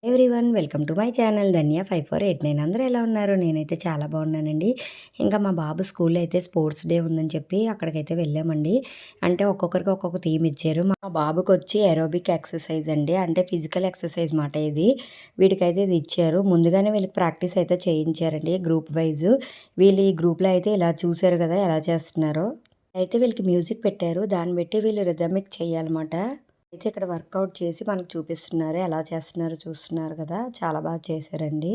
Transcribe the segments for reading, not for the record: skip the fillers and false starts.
Everyone welcome to my channel Dhanya 5489. అందరూ ఎలా ఉన్నారు? నేనైతే చాలా బాగున్నానండి. ఇంకా మా బాబు స్కూల్లో అయితే స్పోర్ట్స్ డే ఉందని చెప్పి అక్కడికైతే వెళ్ళామండి. అంటే ఒక్కొక్కరికి ఒక్కొక్క థీమ్ ఇచ్చారు. మా బాబుకి వచ్చి ఏరోబిక్ ఎక్సర్సైజ్ అండి, అంటే ఫిజికల్ ఎక్సర్సైజ్ మాట ఇది. వీడికైతే ఇది ఇచ్చారు. ముందుగానే వీళ్ళకి ప్రాక్టీస్ అయితే చేయించారండి గ్రూప్ వైజ్. వీళ్ళు ఈ గ్రూప్లో అయితే ఇలా చూశారు కదా ఎలా చేస్తున్నారో. అయితే వీళ్ళకి మ్యూజిక్ పెట్టారు, దాన్ని బట్టి వీళ్ళు రిథమిక్ చేయాలన్నమాట. అయితే ఇక్కడ వర్కౌట్ చేసి మనకు చూపిస్తున్నారు, ఎలా చేస్తున్నారో చూస్తున్నారు కదా, చాలా బాగా చేశారండి.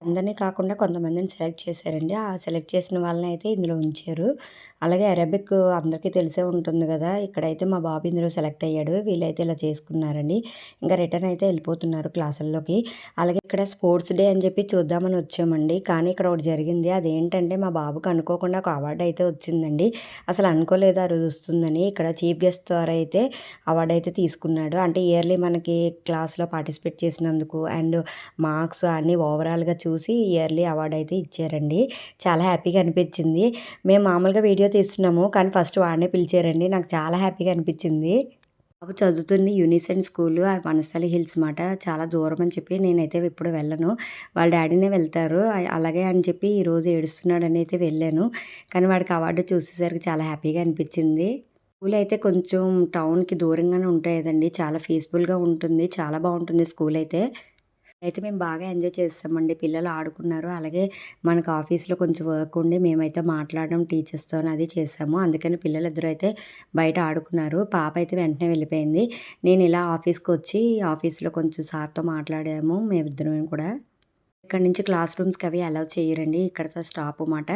అందరినీ కాకుండా కొంతమందిని సెలెక్ట్ చేశారండి. ఆ సెలెక్ట్ చేసిన వాళ్ళని అయితే ఇందులో ఉంచారు. అలాగే అరబిక్ అందరికీ తెలిసే ఉంటుంది కదా, ఇక్కడైతే మా బాబు ఇందులో సెలెక్ట్ అయ్యాడు. వీళ్ళైతే ఇలా చేసుకున్నారండి. ఇంకా రిటర్న్ అయితే వెళ్ళిపోతున్నారు క్లాసుల్లోకి. అలాగే ఇక్కడ స్పోర్ట్స్ డే అని చెప్పి చూద్దామని వచ్చామండి. కానీ ఇక్కడ ఒకటి జరిగింది. అదేంటంటే మా బాబుకి అనుకోకుండా ఒక అవార్డు అయితే వచ్చిందండి. అసలు అనుకోలేదు ఆ రోజు వస్తుందని. ఇక్కడ చీఫ్ గెస్ట్ ద్వారా అయితే అవార్డు అయితే తీసుకున్నాడు. అంటే ఇయర్లీ మనకి క్లాస్లో పార్టిసిపేట్ చేసినందుకు అండ్ మార్క్స్ అన్నీ ఓవరాల్గా చూసి ఇయర్లీ అవార్డు అయితే ఇచ్చారండి. చాలా హ్యాపీగా అనిపించింది. మేము మామూలుగా వీడియో తీస్తున్నాము, కానీ ఫస్ట్ వాడినే పిలిచారండి. నాకు చాలా హ్యాపీగా అనిపించింది. బాబు చదువుతుంది యూనిసెంట్ స్కూలు, ఆ వనస్థలి హిల్స్ మాట. చాలా దూరం అని చెప్పి నేనైతే ఎప్పుడు వెళ్ళను. వాళ్ళ డాడీనే వెళ్తారు. అలాగే అని చెప్పి ఈరోజు ఏడుస్తున్నాడని అయితే వెళ్ళాను. కానీ వాడికి అవార్డు చూసేసరికి చాలా హ్యాపీగా అనిపించింది. స్కూల్ అయితే కొంచెం టౌన్‌కి దూరంగానే ఉంటాయి కదండీ. చాలా పీస్‌ఫుల్‌గా ఉంటుంది. చాలా బాగుంటుంది స్కూల్ అయితే. అయితే మేము బాగా ఎంజాయ్ చేసామండి. పిల్లలు ఆడుకున్నారు. అలాగే మనకు ఆఫీస్‌లో కొంచెం వర్క్ ఉండి మేమైతే మాట్లాడడం టీచర్స్‌తోని అది చేసాము. అందుకని పిల్లలిద్దరూ అయితే బయట ఆడుకున్నారు. పాప అయితే వెంటనే వెళ్ళిపోయింది. నేను ఇలా ఆఫీస్‌కొచ్చి ఆఫీస్‌లో కొంచెం సార్‌తో మాట్లాడాము మేమిద్దరం కూడా. ఇక్కడి నుంచి క్లాస్ రూమ్స్‌కి అవి అలౌ చేయరండి. ఇక్కడితో స్టాప్ మాట.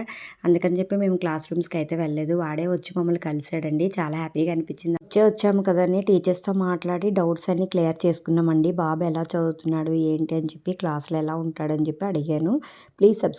అందుకని చెప్పి మేము క్లాస్ రూమ్స్‌కి అయితే వెళ్ళలేదు. వాడే వచ్చి మమ్మల్ని కలిసాడండి. చాలా హ్యాపీగా అనిపించింది. వచ్చాము కదని టీచర్స్‌తో మాట్లాడి డౌట్స్ అన్నీ క్లియర్ చేసుకున్నామండి. బాబు ఎలా చదువుతున్నాడు, ఏంటి అని చెప్పి, క్లాస్‌లో ఎలా ఉంటాడని చెప్పి అడిగాను. Please subscribe